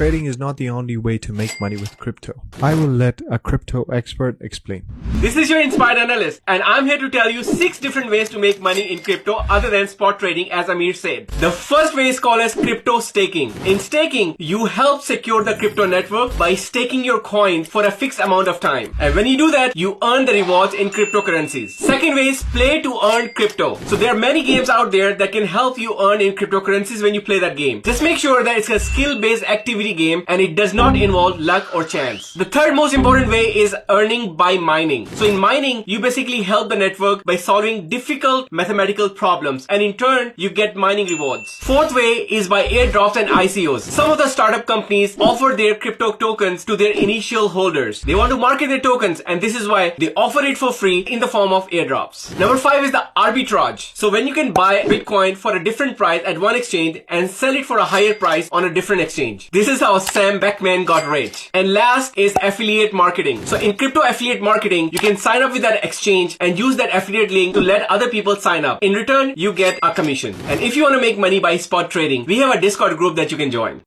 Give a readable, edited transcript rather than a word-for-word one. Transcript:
trading is not the only way to make money with crypto. I will let a crypto expert explain. This is your Inspired Analyst, and I'm here to tell you 6 different ways to make money in crypto other than spot trading, as Amir said. The first way is called as crypto staking. In staking, you help secure the crypto network by staking your coins for a fixed amount of time. And when you do that, you earn the rewards in cryptocurrencies. Second way is play to earn crypto. So there are many games out there that can help you earn in cryptocurrencies when you play that game. Just make sure that it's a skill-based activity game and it does not involve luck or chance. The third most important way is earning by mining. So in mining, you basically help the network by solving difficult mathematical problems, and in turn, you get mining rewards. Fourth way is by airdrops and ICOs. Some of the startup companies offer their crypto tokens to their initial holders. They want to market their tokens, and this is why they offer it for free in the form of airdrops. Number 5 is the arbitrage. So when you can buy Bitcoin for a different price at one exchange and sell it for a higher price on a different exchange. This is how Sam Beckman got rich. And last is affiliate marketing. So in crypto affiliate marketing, you can sign up with that exchange and use that affiliate link to let other people sign up. In return, you get a commission. And if you want to make money by spot trading, we have a Discord group that you can join.